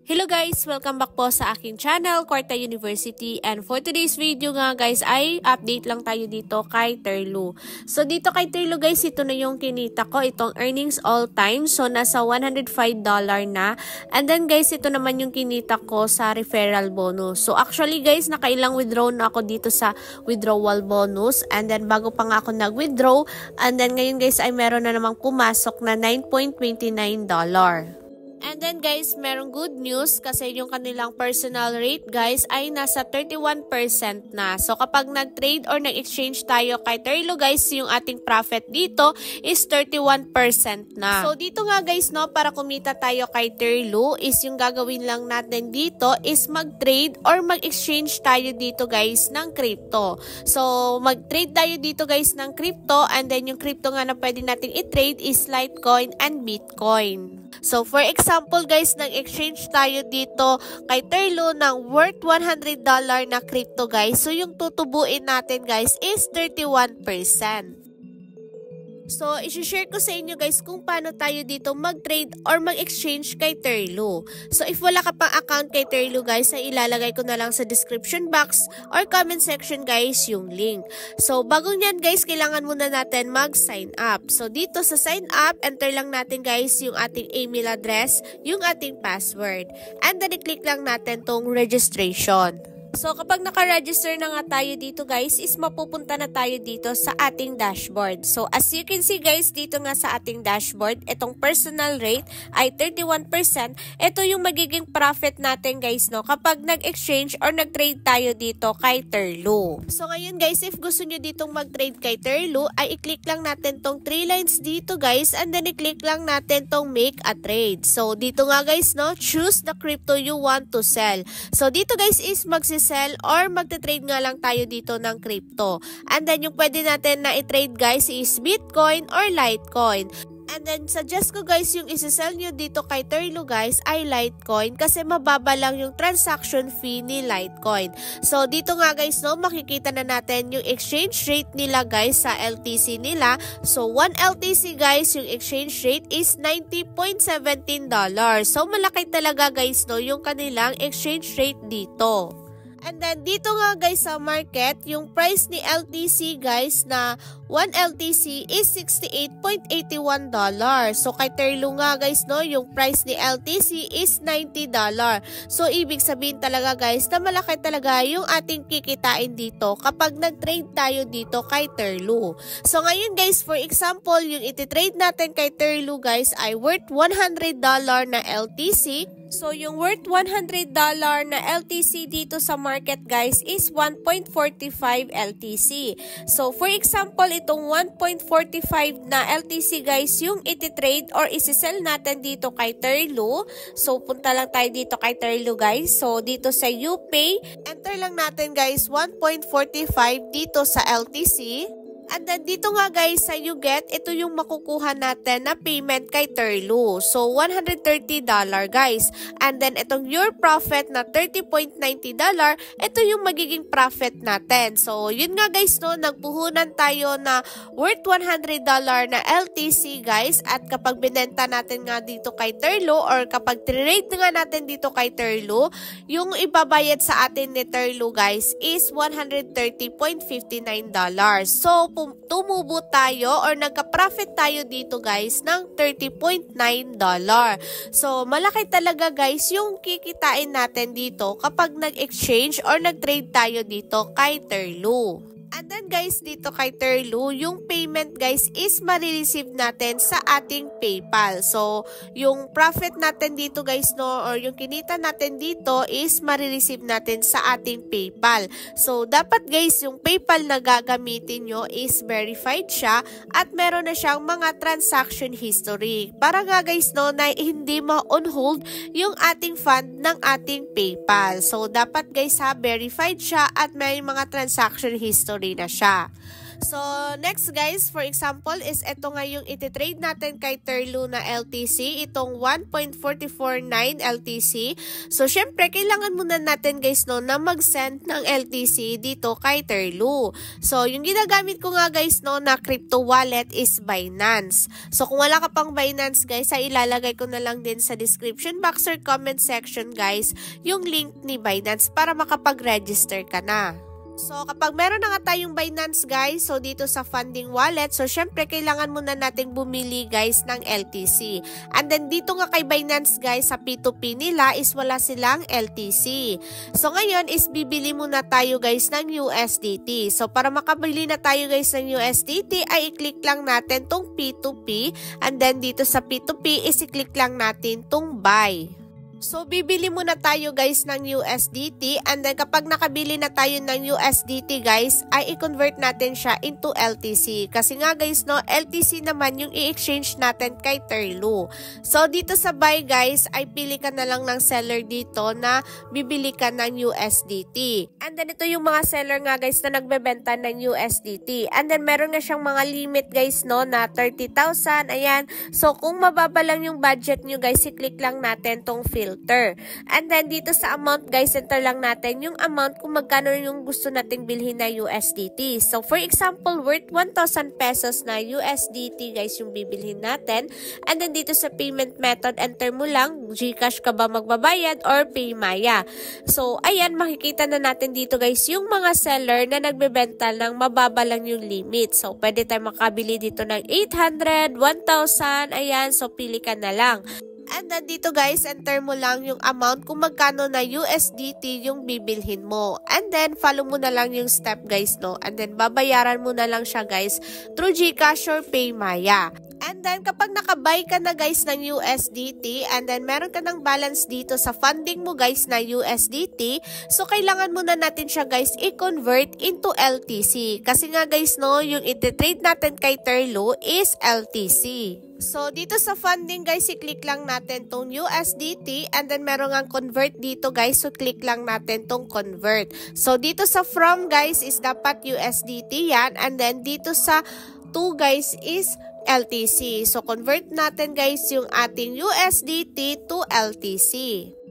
Hello guys! Welcome back po sa aking channel, Quarta University. And for today's video nga guys ay update lang tayo dito kay Terlu. So dito kay Terlu guys, ito na yung kinita ko, itong earnings all time. So nasa $105 na. And then guys, ito naman yung kinita ko sa referral bonus. So actually guys, nakailang withdraw na ako dito sa withdrawal bonus. And then bago pa nga ako nag-withdraw. And then ngayon guys ay meron na namang pumasok na $9.29. And then guys, merong good news kasi yung kanilang personal rate guys ay nasa 31% na. So kapag nag-trade or nag-exchange tayo kay Terlu guys, yung ating profit dito is 31% na. So dito nga guys no, para kumita tayo kay Terlu is yung gagawin lang natin dito is mag-trade or mag-exchange tayo dito guys ng crypto. So mag-trade tayo dito guys ng crypto, and then yung crypto nga na pwede natin i-trade is Litecoin and Bitcoin. So for example guys, nag-exchange tayo dito kay Terlu ng worth $100 na crypto guys. So yung tutubuin natin guys is 31%. So, isi-share ko sa inyo guys kung paano tayo dito mag-trade or mag-exchange kay Terlu. So, if wala ka pang account kay Terlu guys, ay ilalagay ko na lang sa description box or comment section guys yung link. So, bago nyan guys, kailangan muna natin mag-sign up. So, dito sa sign up, enter lang natin guys yung ating email address, yung ating password. And then, i-click lang natin tong registration. So, kapag naka-register na nga tayo dito guys, is mapupunta na tayo dito sa ating dashboard. So, as you can see guys, dito nga sa ating dashboard, itong personal rate ay 31%. Ito yung magiging profit natin guys, no, kapag nag-exchange or nag-trade tayo dito kay Terlu. So, ngayon guys, if gusto nyo ditong mag-trade kay Terlu, ay i-click lang natin tong 3 lines dito guys, and then i-click lang natin tong make a trade. So, dito nga guys, no, choose the crypto you want to sell. So, dito guys is sell or magte-trade nga lang tayo dito ng crypto. And then yung pwede natin na i-trade guys is Bitcoin or Litecoin. And then, suggest ko guys, yung isi-sell nyo dito kay Terlu guys ay Litecoin kasi mababa lang yung transaction fee ni Litecoin. So, dito nga guys, no, makikita na natin yung exchange rate nila guys sa LTC nila. So, 1 LTC guys, yung exchange rate is $90.17. So, malaki talaga guys, no, yung kanilang exchange rate dito. And then, dito nga guys sa market, yung price ni LTC guys na 1 LTC is $68.81. So, kay Terlu nga guys, no, yung price ni LTC is $90. So, ibig sabihin talaga guys na malaki talaga yung ating kikitain dito kapag nag-trade tayo dito kay Terlu. So, ngayon guys, for example, yung iti-trade natin kay Terlu guys ay worth $100 na LTC. So, yung worth $100 na LTC dito sa market guys is 1.45 LTC. So, for example, itong 1.45 na LTC guys, yung iti-trade or isi-sell natin dito kay Terlu. So, punta lang tayo dito kay Terlu guys. So, dito sa UPay, enter lang natin guys 1.45 dito sa LTC. And then, dito nga guys, sa you get, ito yung makukuha natin na payment kay Terlu. So, $130 guys. And then, itong your profit na $30.90, ito yung magiging profit natin. So, yun nga guys, no, nagpuhunan tayo na worth $100 na LTC guys. At kapag binenta natin nga dito kay Terlu or kapag trade nga natin dito kay Terlu, yung ibabayad sa atin ni Terlu guys is $130.59. So, tumubo tayo or nagka-profit tayo dito guys ng $30.9. So, malaki talaga guys yung kikitain natin dito kapag nag-exchange or nag-trade tayo dito kay Terlu. And then guys, dito kay Terlu, yung payment guys is marireceive natin sa ating PayPal. So, yung profit natin dito guys, no, or yung kinita natin dito is marireceive natin sa ating PayPal. So, dapat guys, yung PayPal na gagamitin nyo is verified siya at meron na siyang mga transaction history. Para nga guys, no, na hindi ma-on hold yung ating fund ng ating PayPal. So, dapat guys ha, verified siya at may mga transaction history na siya. So, next guys, for example, is ito nga yung ititrade natin kay Terlu na LTC, itong 1.449 LTC. So, syempre, kailangan muna natin guys no, na mag-send ng LTC dito kay Terlu. So, yung ginagamit ko nga guys no, na crypto wallet is Binance. So, kung wala ka pang Binance guys, ay ilalagay ko na lang din sa description box or comment section guys, yung link ni Binance para makapag-register ka na. So, kapag meron na nga tayong Binance guys, so dito sa funding wallet, so syempre kailangan muna nating bumili guys ng LTC. And then dito nga kay Binance guys, sa P2P nila is wala silang LTC. So ngayon is bibili muna tayo guys ng USDT. So para makabili na tayo guys ng USDT ay i-click lang natin tong P2P. And then dito sa P2P is i-click lang natin tong buy. So, bibili muna tayo guys ng USDT and then kapag nakabili na tayo ng USDT guys, ay i-convert natin siya into LTC. Kasi nga guys, no, LTC naman yung i-exchange natin kay Terlu. So, dito sa buy guys, ay pili ka na lang ng seller dito na bibili ka ng USDT. And then, ito yung mga seller nga guys na nagbebenta ng USDT. And then, meron nga siyang mga limit guys, no, na 30,000. Ayan. So, kung mababa lang yung budget nyo guys, i-click lang natin tong filter. And then dito sa amount guys, enter lang natin yung amount kung magkano yung gusto nating bilhin na USDT. So for example, worth 1,000 pesos na USDT guys yung bibilhin natin. And then dito sa payment method, enter mo lang GCash ka ba magbabayad or PayMaya. So ayan, makikita na natin dito guys yung mga seller na nagbebenta ng mababa lang yung limit. So pwede tayo makabili dito ng 800, 1,000, ayan, so pili ka na lang. And then dito guys, enter mo lang yung amount kung magkano na USDT yung bibilhin mo. And then follow mo na lang yung step guys, no. And then babayaran mo na lang siya guys through GCash or PayMaya. And then kapag nakabuy ka na guys ng USDT and then meron ka ng balance dito sa funding mo guys na USDT, so kailangan muna natin siya guys i-convert into LTC. Kasi nga guys no, yung iti-trade natin kay Terlu is LTC. So, dito sa funding guys, i-click lang natin tong USDT and then meron nga convert dito guys. So, click lang natin tong convert. So, dito sa from guys is dapat USDT yan. And then dito sa to guys is LTC. So, convert natin guys yung ating USDT to LTC.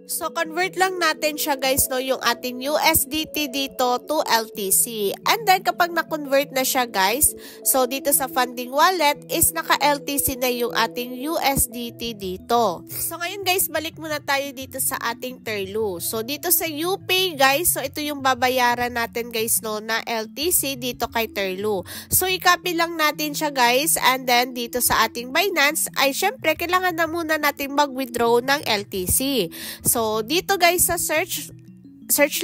So, convert lang natin siya guys, no, yung ating USDT dito to LTC. And then, kapag na-convert na siya guys, so dito sa funding wallet is naka-LTC na yung ating USDT dito. So, ngayon guys, balik muna tayo dito sa ating Terlu. So, dito sa UPay guys, so ito yung babayaran natin guys, no, na LTC dito kay Terlu. So, i-copy lang natin siya guys. And then, dito sa ating Binance, ay syempre, kailangan na muna natin mag-withdraw ng LTC. So, dito guys sa search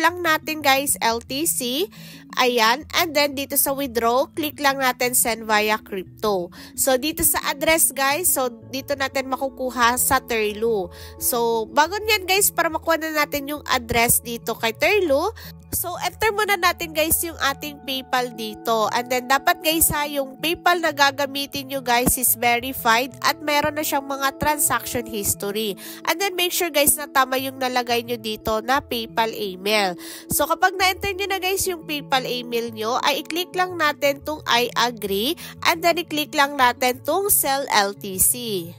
lang natin guys LTC. Ayan. And then dito sa withdraw, click lang natin send via crypto. So, dito sa address guys, so dito natin makukuha sa Terlu. So, bago niyan guys, para makuha na natin yung address dito kay Terlu, so, enter muna natin guys yung ating PayPal dito. And then, dapat guys ha, yung PayPal na gagamitin nyo guys is verified at meron na siyang mga transaction history. And then, make sure guys na tama yung nalagay nyo dito na PayPal email. So, kapag na-enter nyo na guys yung PayPal email nyo, ay i-click lang natin tong I agree. And then, i-click lang natin tong sell LTC.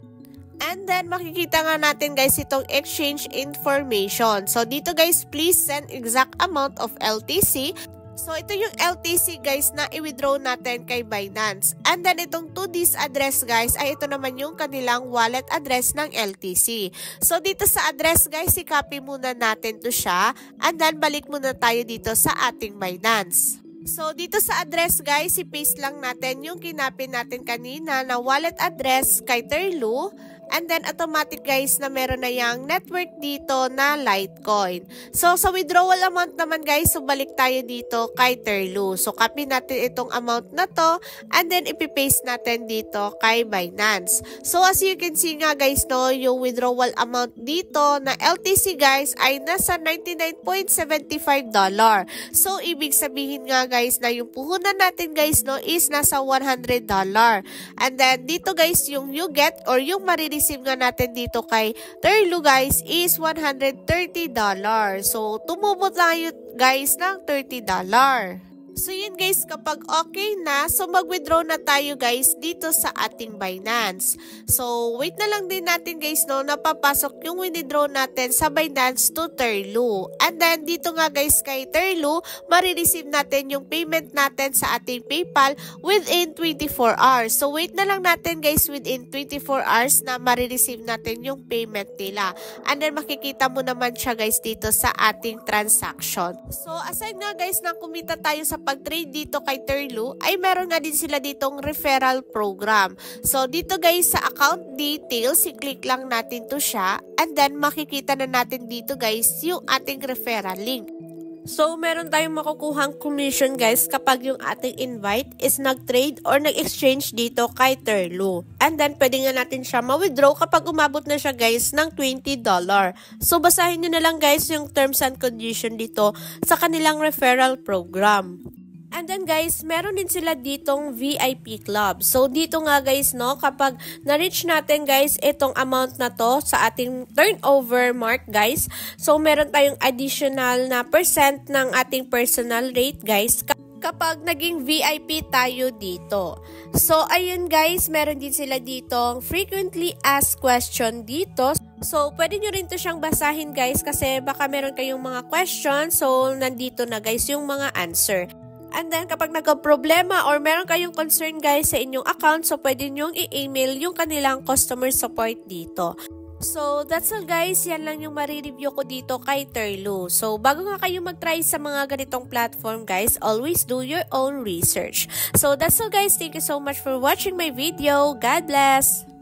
And then, makikita nga natin guys itong exchange information. So, dito guys, please send exact amount of LTC. So, ito yung LTC guys na i-withdraw natin kay Binance. And then, itong to this address guys, ay ito naman yung kanilang wallet address ng LTC. So, dito sa address guys, i-copy muna natin to siya. And then, balik muna tayo dito sa ating Binance. So, dito sa address guys, i-paste lang natin yung kinapin natin kanina na wallet address kay Terlu. And then, automatic guys na meron na yung network dito na Litecoin. So, sa withdrawal amount naman guys, so balik tayo dito kay Terlu. So, copy natin itong amount na to. And then, ipipaste natin dito kay Binance. So, as you can see nga guys, no, yung withdrawal amount dito na LTC guys ay nasa $99.75. So, ibig sabihin nga guys na yung puhunan natin guys, no, is nasa $100. And then, dito guys, yung you get or yung marireceive nga natin dito kay Terlu guys is $130. So, tumubo tayo guys ng $30. So yun guys, kapag okay na, so mag-withdraw na tayo guys dito sa ating Binance. So wait na lang din natin guys no, napapasok yung withdraw natin sa Binance to Terlu. And then dito nga guys kay Terlu, marireceive natin yung payment natin sa ating PayPal within 24 hours. So wait na lang natin guys within 24 hours na marireceive natin yung payment nila. And then makikita mo naman siya guys dito sa ating transaction. So aside nga guys na kumita tayo sa pag-trade dito kay Terlu, ay meron nga din sila ditong referral program. So dito guys sa account details, i-click lang natin to siya and then makikita na natin dito guys yung ating referral link. So, meron tayong makukuhang commission guys kapag yung ating invite is nag-trade or nag-exchange dito kay Terlu. And then, pwede nga natin siya ma-withdraw kapag umabot na siya guys ng $20. So, basahin nyo na lang guys yung terms and condition dito sa kanilang referral program. And then guys, meron din sila ditong VIP club. So dito nga guys no, kapag na-reach natin guys itong amount na to sa ating turnover mark guys, so meron tayong additional na percent ng ating personal rate guys kapag naging VIP tayo dito. So ayun guys, meron din sila ditong frequently asked question dito. So, pwede nyo rin to siyang basahin guys kasi baka meron kayong mga questions. So, nandito na guys yung mga answer. And then, kapag nagka-problema or meron kayong concern guys sa inyong account, so pwede nyong i-email yung kanilang customer support dito. So, that's all guys. Yan lang yung marireview ko dito kay Terlu. So, bago nga kayo mag-try sa mga ganitong platform guys, always do your own research. So, that's all guys. Thank you so much for watching my video. God bless!